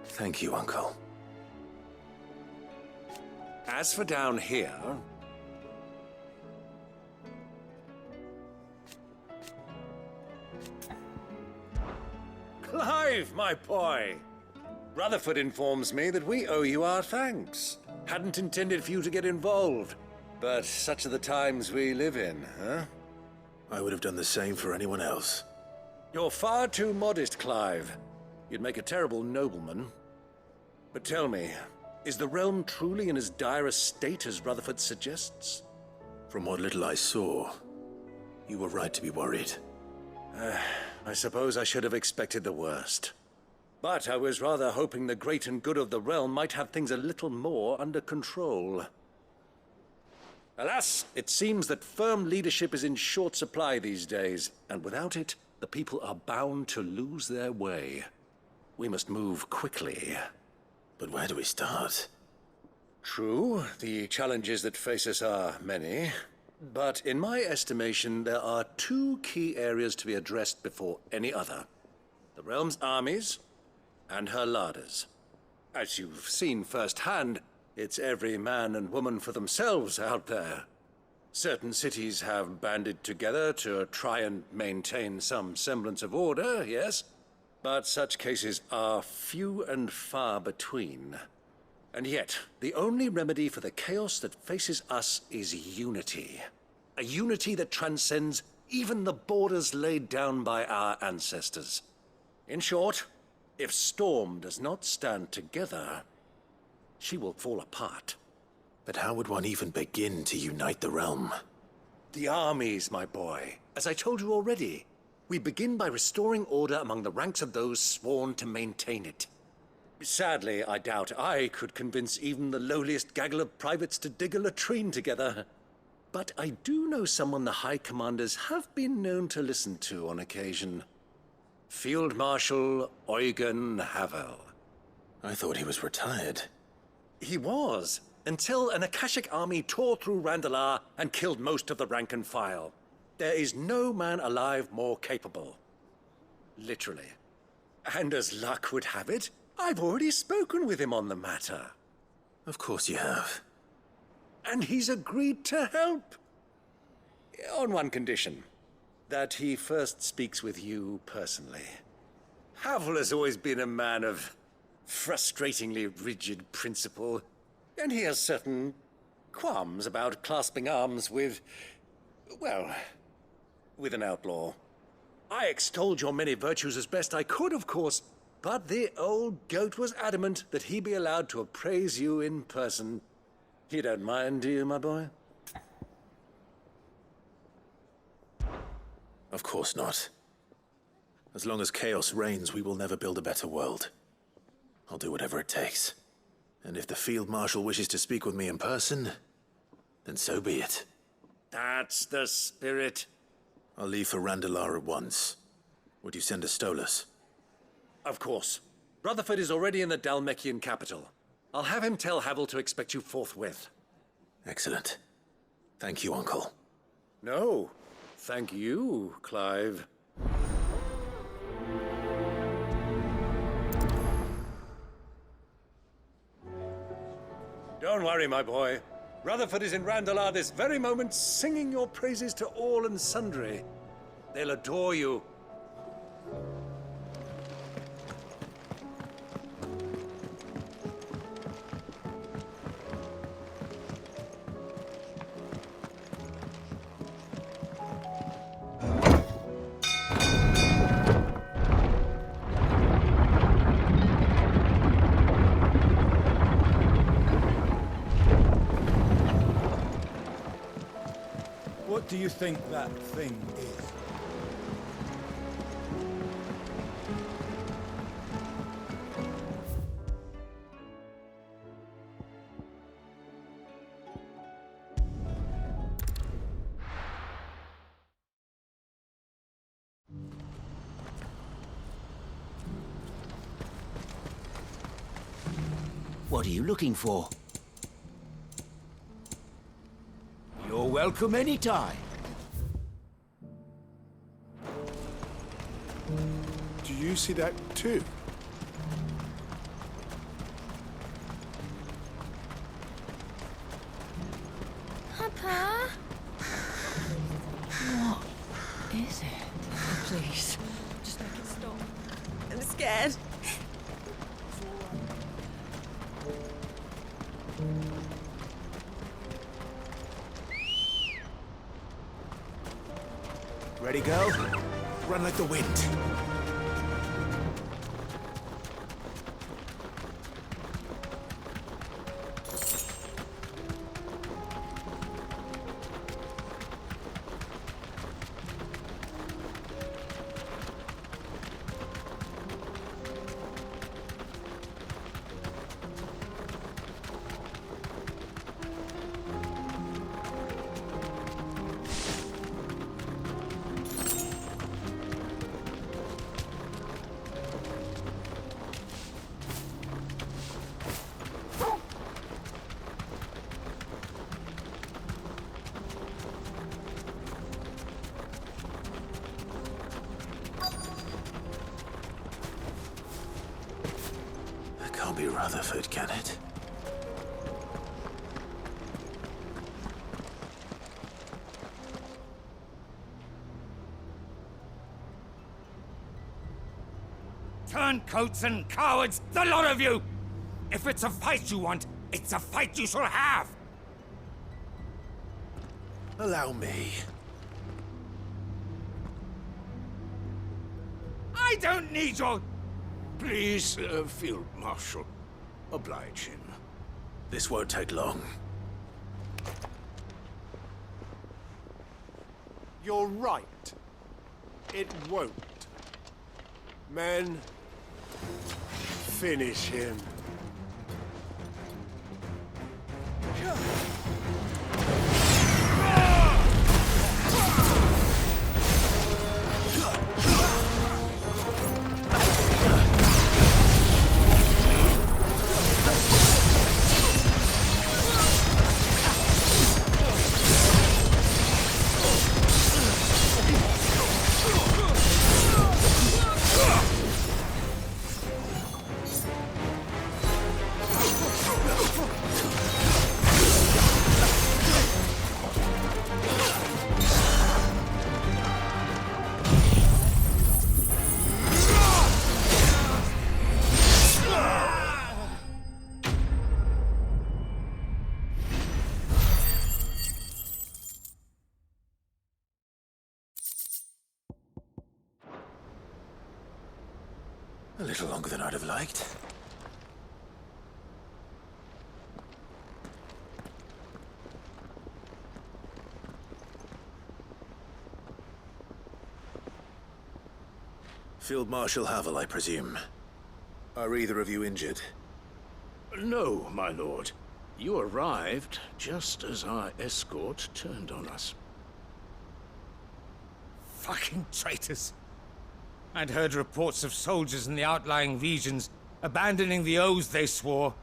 Thank you, Uncle. As for down here... Clive, my boy! Rutherford informs me that we owe you our thanks. Hadn't intended for you to get involved, but such are the times we live in, huh? I would have done the same for anyone else. You're far too modest, Clive. You'd make a terrible nobleman. But tell me, is the realm truly in as dire a state as Rutherford suggests? From what little I saw, you were right to be worried. I suppose I should have expected the worst. But I was rather hoping the great and good of the realm might have things a little more under control. Alas, it seems that firm leadership is in short supply these days, and without it, the people are bound to lose their way. We must move quickly. But where do we start? True, the challenges that face us are many. But in my estimation, there are two key areas to be addressed before any other. The realm's armies and her larders. As you've seen firsthand, it's every man and woman for themselves out there. Certain cities have banded together to try and maintain some semblance of order, yes? But such cases are few and far between. And yet, the only remedy for the chaos that faces us is unity. A unity that transcends even the borders laid down by our ancestors. In short, if Storm does not stand together, she will fall apart. But how would one even begin to unite the realm? The armies, my boy. As I told you already, we begin by restoring order among the ranks of those sworn to maintain it. Sadly, I doubt I could convince even the lowliest gaggle of privates to dig a latrine together. But I do know someone the High Commanders have been known to listen to on occasion. Field Marshal Eugen Havel. I thought he was retired. He was, until an Akashic army tore through Randalar and killed most of the rank and file. There is no man alive more capable. Literally. And as luck would have it, I've already spoken with him on the matter. Of course you have. And he's agreed to help. On one condition. That he first speaks with you personally. Havel has always been a man of frustratingly rigid principle, and he has certain qualms about clasping arms with, well, with an outlaw. I extolled your many virtues as best I could, of course, but the old goat was adamant that he be allowed to appraise you in person. You don't mind, do you, my boy? Of course not. As long as chaos reigns, we will never build a better world. I'll do whatever it takes. And if the Field Marshal wishes to speak with me in person, then so be it. That's the spirit. I'll leave for Randalar at once. Would you send a Stolas? Of course. Rutherford is already in the Dalmekian capital. I'll have him tell Havel to expect you forthwith. Excellent. Thank you, Uncle. No. Thank you, Clive. Don't worry, my boy. Rutherford is in Randalar this very moment, singing your praises to all and sundry. They'll adore you. What do you think that thing is? What are you looking for? You're welcome anytime. Do you see that too? Papa? What is it? Please, just make it stop. I'm scared. Ready, go? Run like the wind. Can't be Rutherford, can it? Turncoats and cowards, the lot of you! If it's a fight you want, it's a fight you shall have! Allow me. I don't need your... Please, Field Marshal, oblige him. This won't take long. You're right. It won't. Men, finish him. A little longer than I'd have liked. Field Marshal Havel, I presume. Are either of you injured? No, my lord. You arrived just as our escort turned on us. Fucking traitors. I'd heard reports of soldiers in the outlying regions abandoning the oaths they swore.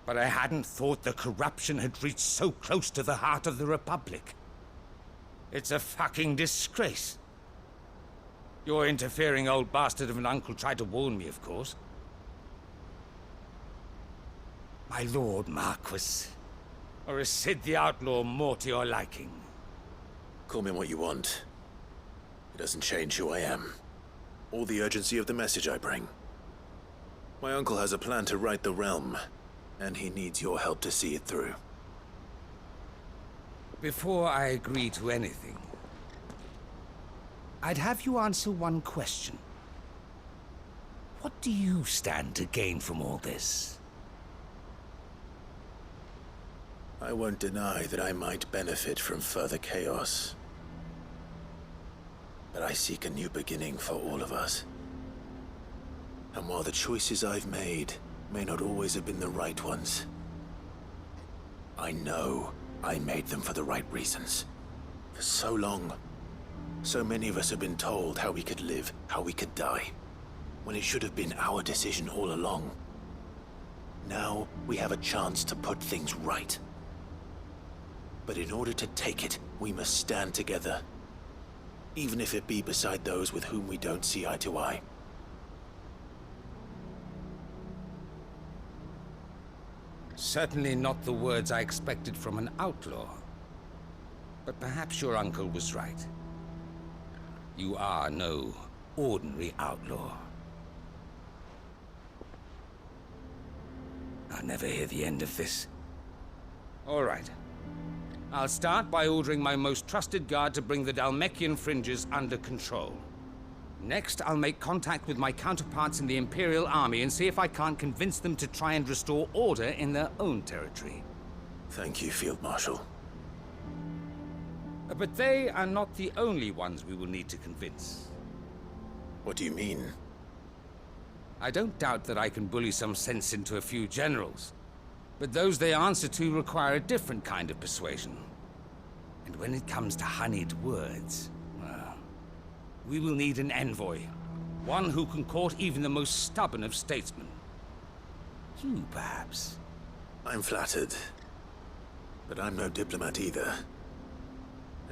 But I hadn't thought the corruption had reached so close to the heart of the Republic. It's a fucking disgrace. Your interfering old bastard of an uncle tried to warn me, of course. My lord Marquis. Or is Sid the Outlaw more to your liking? Call me what you want. It doesn't change who I am, or the urgency of the message I bring. My uncle has a plan to right the realm, and he needs your help to see it through. Before I agree to anything, I'd have you answer one question. What do you stand to gain from all this? I won't deny that I might benefit from further chaos. But I seek a new beginning for all of us. And while the choices I've made may not always have been the right ones, I know I made them for the right reasons. For so long, so many of us have been told how we could live, how we could die, when it should have been our decision all along. Now we have a chance to put things right. But in order to take it, we must stand together. Even if it be beside those with whom we don't see eye to eye. certainly not the words I expected from an outlaw. But perhaps your uncle was right. You are no ordinary outlaw. I'll never hear the end of this. All right. I'll start by ordering my most trusted guard to bring the Dalmekian fringes under control. Next, I'll make contact with my counterparts in the Imperial Army and see if I can't convince them to try and restore order in their own territory. Thank you, Field Marshal. But they are not the only ones we will need to convince. What do you mean? I don't doubt that I can bully some sense into a few generals, but those they answer to require a different kind of persuasion. And when it comes to honeyed words, well, we will need an envoy. One who can court even the most stubborn of statesmen. You, perhaps. I'm flattered. But I'm no diplomat either.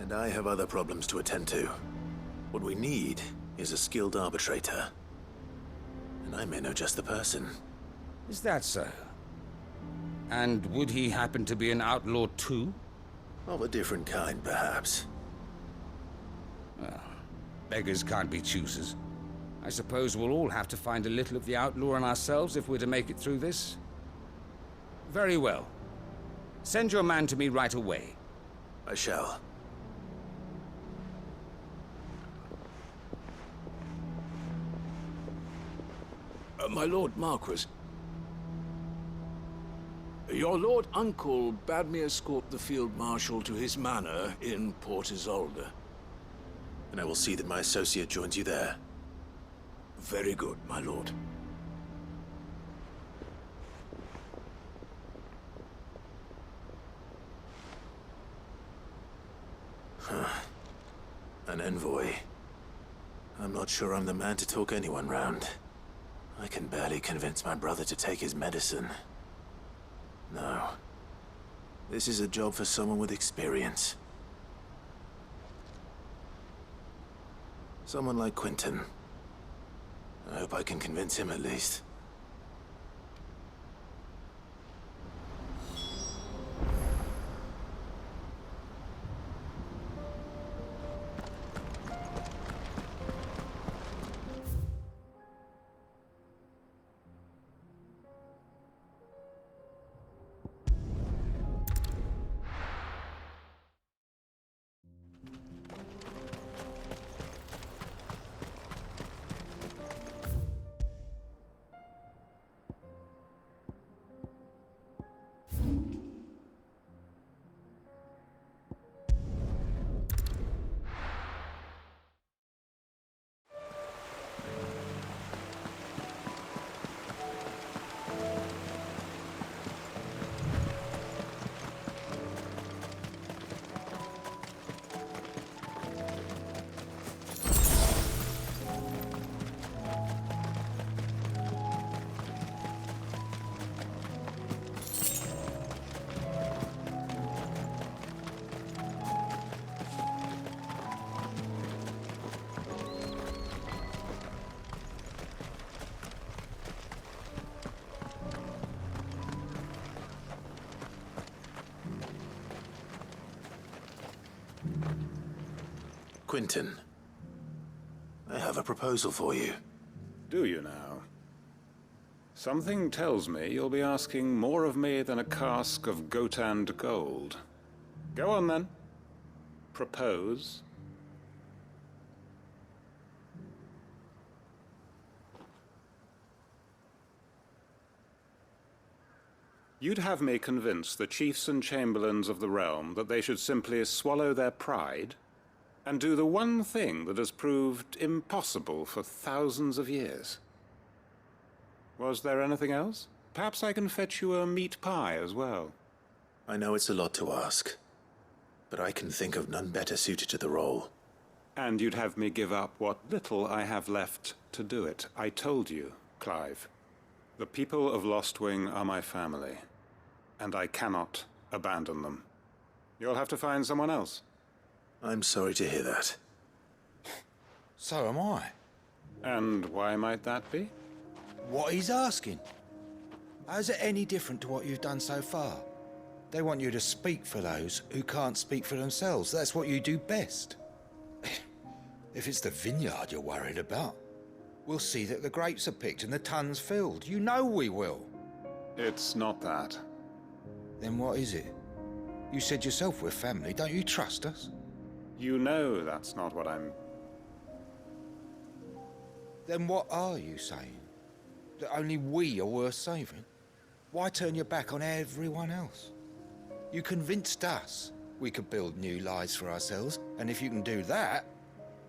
And I have other problems to attend to. What we need is a skilled arbitrator. And I may know just the person. Is that so? And would he happen to be an outlaw too? Of a different kind, perhaps. Well, beggars can't be choosers. I suppose we'll all have to find a little of the outlaw in ourselves if we're to make it through this. Very well. Send your man to me right away. I shall. My Lord Marquis. Your Lord Uncle bade me escort the Field Marshal to his manor in Port Isolde. And I will see that my associate joins you there. Very good, my lord. An envoy. I'm not sure I'm the man to talk anyone round. I can barely convince my brother to take his medicine. No. This is a job for someone with experience. Someone like Quentin. I hope I can convince him at least. Quentin, I have a proposal for you. Do you now? Something tells me you'll be asking more of me than a cask of Gotand gold. Go on then. Propose. You'd have me convince the chiefs and chamberlains of the realm that they should simply swallow their pride and do the one thing that has proved impossible for thousands of years. Was there anything else? Perhaps I can fetch you a meat pie as well. I know it's a lot to ask, but I can think of none better suited to the role. And you'd have me give up what little I have left to do it. I told you, Clive. The people of Lostwing are my family, and I cannot abandon them. You'll have to find someone else. I'm sorry to hear that. So am I. And why might that be? What he's asking. How's it any different to what you've done so far? They want you to speak for those who can't speak for themselves. That's what you do best. If it's the vineyard you're worried about, we'll see that the grapes are picked and the tons filled. You know we will. It's not that. Then what is it? You said yourself we're family. Don't you trust us? You know that's not what I'm... Then what are you saying? That only we are worth saving? Why turn your back on everyone else? You convinced us we could build new lives for ourselves, and if you can do that,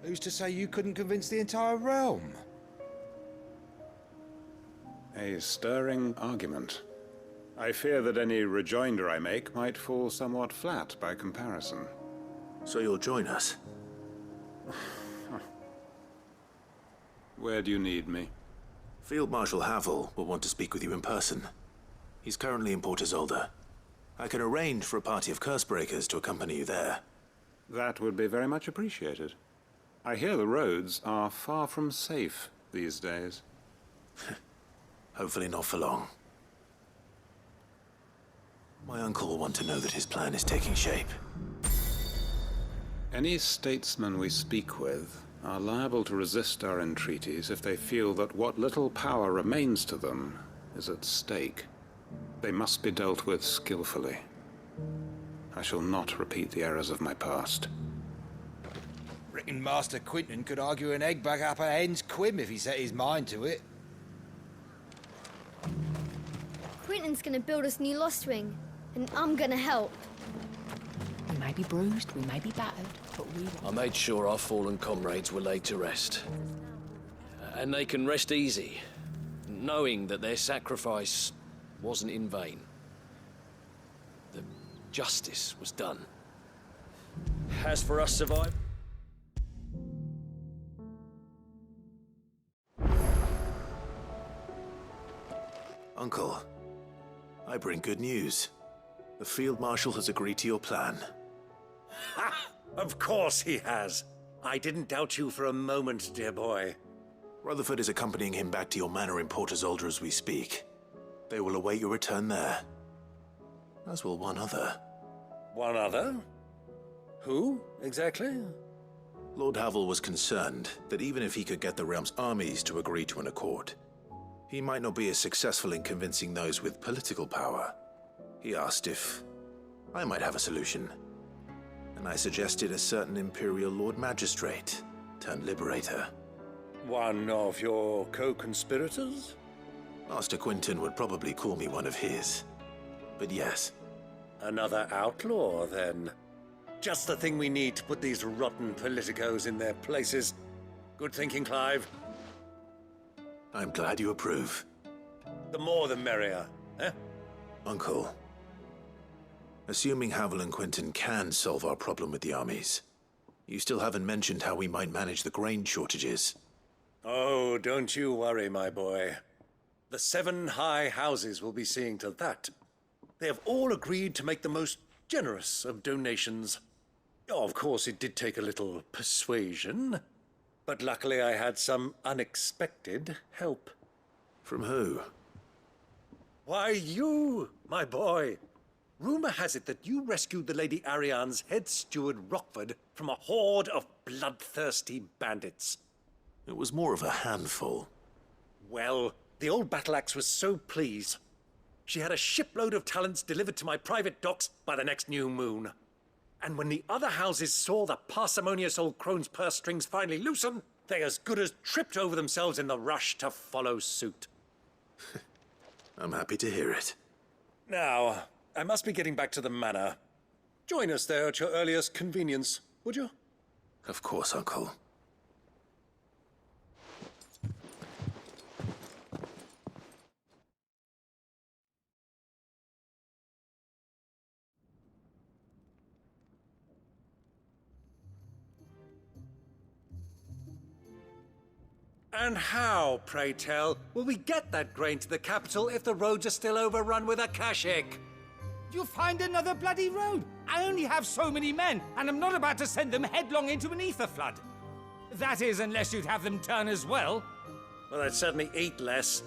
who's to say you couldn't convince the entire realm? A stirring argument. I fear that any rejoinder I make might fall somewhat flat by comparison. So you'll join us? Where do you need me? Field Marshal Havel will want to speak with you in person. He's currently in Port Isolde. I can arrange for a party of Cursebreakers to accompany you there. That would be very much appreciated. I hear the roads are far from safe these days. Hopefully not for long. My uncle will want to know that his plan is taking shape. Any statesmen we speak with are liable to resist our entreaties if they feel that what little power remains to them is at stake. They must be dealt with skillfully. I shall not repeat the errors of my past. Reckon Master Quinton could argue an egg back up a hen's quim if he set his mind to it. Quinton's gonna build us new Lost Wing, and I'm gonna help. We may be bruised, we may be battered, but we will. I made sure our fallen comrades were laid to rest. And they can rest easy, knowing that their sacrifice wasn't in vain. The justice was done. As for us survivors... Uncle, I bring good news. The Field Marshal has agreed to your plan. Ha! Of course he has. I didn't doubt you for a moment, dear boy. Rutherford is accompanying him back to your manor in Port Isolde as we speak. They will await your return there. As will one other. One other? Who, exactly? Lord Havel was concerned that even if he could get the realm's armies to agree to an accord, he might not be as successful in convincing those with political power. He asked if I might have a solution, and I suggested a certain Imperial Lord Magistrate turned Liberator. One of your co-conspirators? Master Quinton would probably call me one of his, but yes. Another outlaw, then. Just the thing we need to put these rotten politicos in their places. Good thinking, Clive. I'm glad you approve. The more the merrier, eh? Uncle, assuming Havel and Quinton can solve our problem with the armies, you still haven't mentioned how we might manage the grain shortages. Oh, don't you worry, my boy. The 7 high houses will be seeing to that. They have all agreed to make the most generous of donations. Oh, of course, it did take a little persuasion, but luckily I had some unexpected help. From who? Why, you, my boy. Rumor has it that you rescued the Lady Ariane's head steward Rockford from a horde of bloodthirsty bandits. It was more of a handful. Well, the old battle axe was so pleased. She had a shipload of talents delivered to my private docks by the next new moon. And when the other houses saw the parsimonious old crone's purse strings finally loosen, they as good as tripped over themselves in the rush to follow suit. I'm happy to hear it. Now, I must be getting back to the manor. Join us there at your earliest convenience, would you? Of course, Uncle. And how, pray tell, will we get that grain to the capital if the roads are still overrun with Akashic? You'll find another bloody road. I only have so many men, and I'm not about to send them headlong into an ether flood. That is, unless you'd have them turn as well. Well, I'd certainly eat less.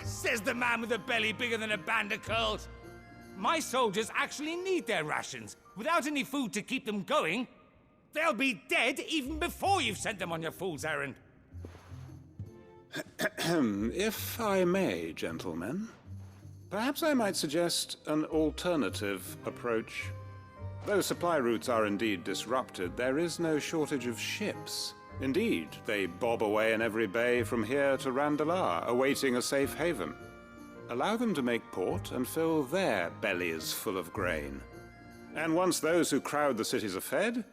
Says the man with a belly bigger than a band of curls. My soldiers actually need their rations. Without any food to keep them going, they'll be dead even before you've sent them on your fool's errand. If I may, gentlemen, perhaps I might suggest an alternative approach. Though supply routes are indeed disrupted, there is no shortage of ships. Indeed, they bob away in every bay from here to Randalar, awaiting a safe haven. Allow them to make port and fill their bellies full of grain. And once those who crowd the cities are fed,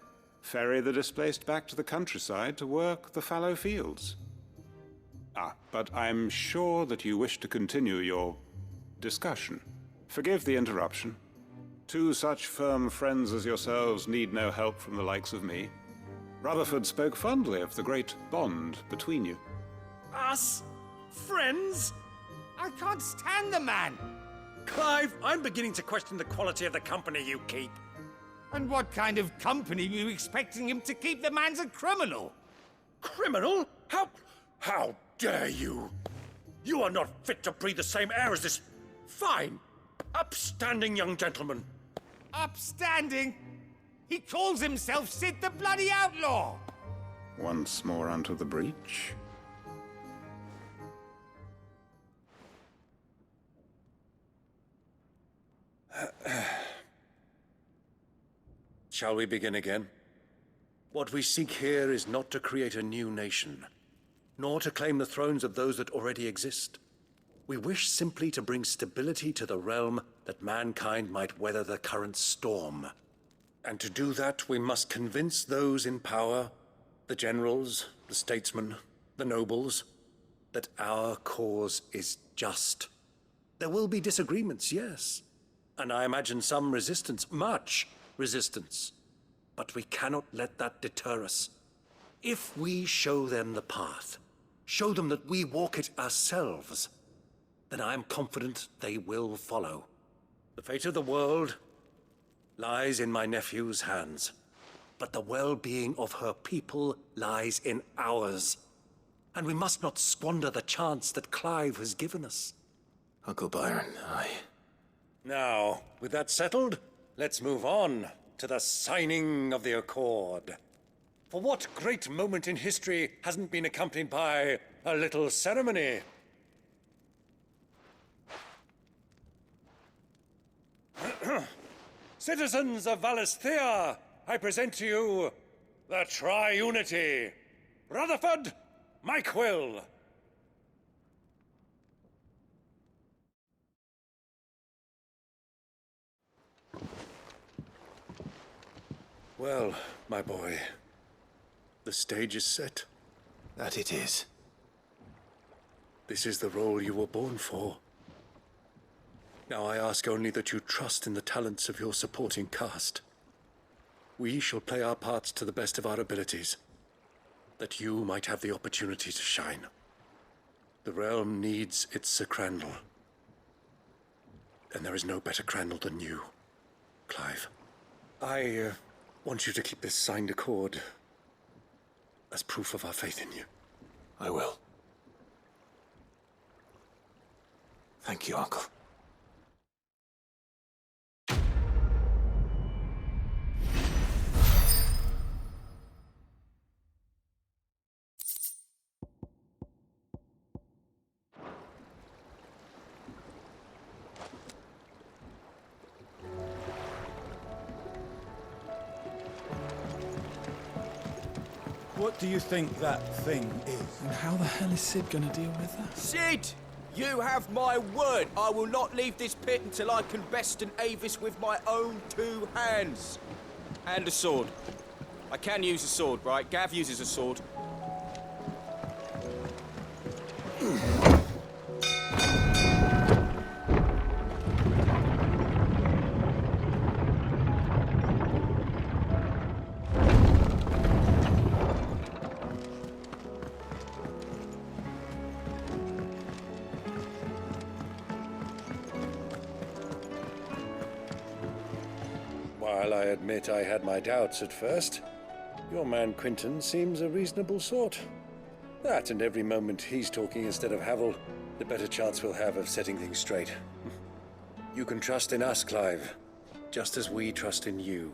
ferry the displaced back to the countryside to work the fallow fields. But I'm sure that you wish to continue your discussion. Forgive the interruption. Two such firm friends as yourselves need no help from the likes of me. Rutherford spoke fondly of the great bond between you. Us? Friends? I can't stand the man. Clive, I'm beginning to question the quality of the company you keep. And what kind of company were you expecting him to keep? The man's a criminal. Criminal? How dare you? You are not fit to breathe the same air as this fine, upstanding young gentleman. Upstanding? He calls himself Sid the Bloody Outlaw! Once more onto the breach. Shall we begin again? What we seek here is not to create a new nation, nor to claim the thrones of those that already exist. We wish simply to bring stability to the realm that mankind might weather the current storm. And to do that, we must convince those in power, the generals, the statesmen, the nobles, that our cause is just. There will be disagreements, yes. And I imagine some resistance, much resistance. But we cannot let that deter us. If we show them the path, show them that we walk it ourselves, then I am confident they will follow. The fate of the world lies in my nephew's hands, but the well-being of her people lies in ours. And we must not squander the chance that Clive has given us. Uncle Byron, Now, with that settled, let's move on to the signing of the Accord. For what great moment in history hasn't been accompanied by a little ceremony? Citizens of Valisthea, I present to you the Tri-Unity. Rutherford, Mike Will. Well, my boy, the stage is set. that it is. This is the role you were born for. Now I ask only that you trust in the talents of your supporting cast. We shall play our parts to the best of our abilities, that you might have the opportunity to shine. The realm needs its Sir Crandall. And there is no better Crandall than you, Clive. I want you to keep this signed accord as proof of our faith in you. I will. Thank you, Uncle. What do you think that thing is? And how the hell is Sid gonna deal with that? Sid! You have my word. I will not leave this pit until I can besten Avis with my own two hands. And a sword. I can use a sword, right? Gav uses a sword. While I admit I had my doubts at first, your man Quinton seems a reasonable sort. That and every moment he's talking instead of Havel the better chance we'll have of setting things straight. You can trust in us, Clive, just as we trust in you.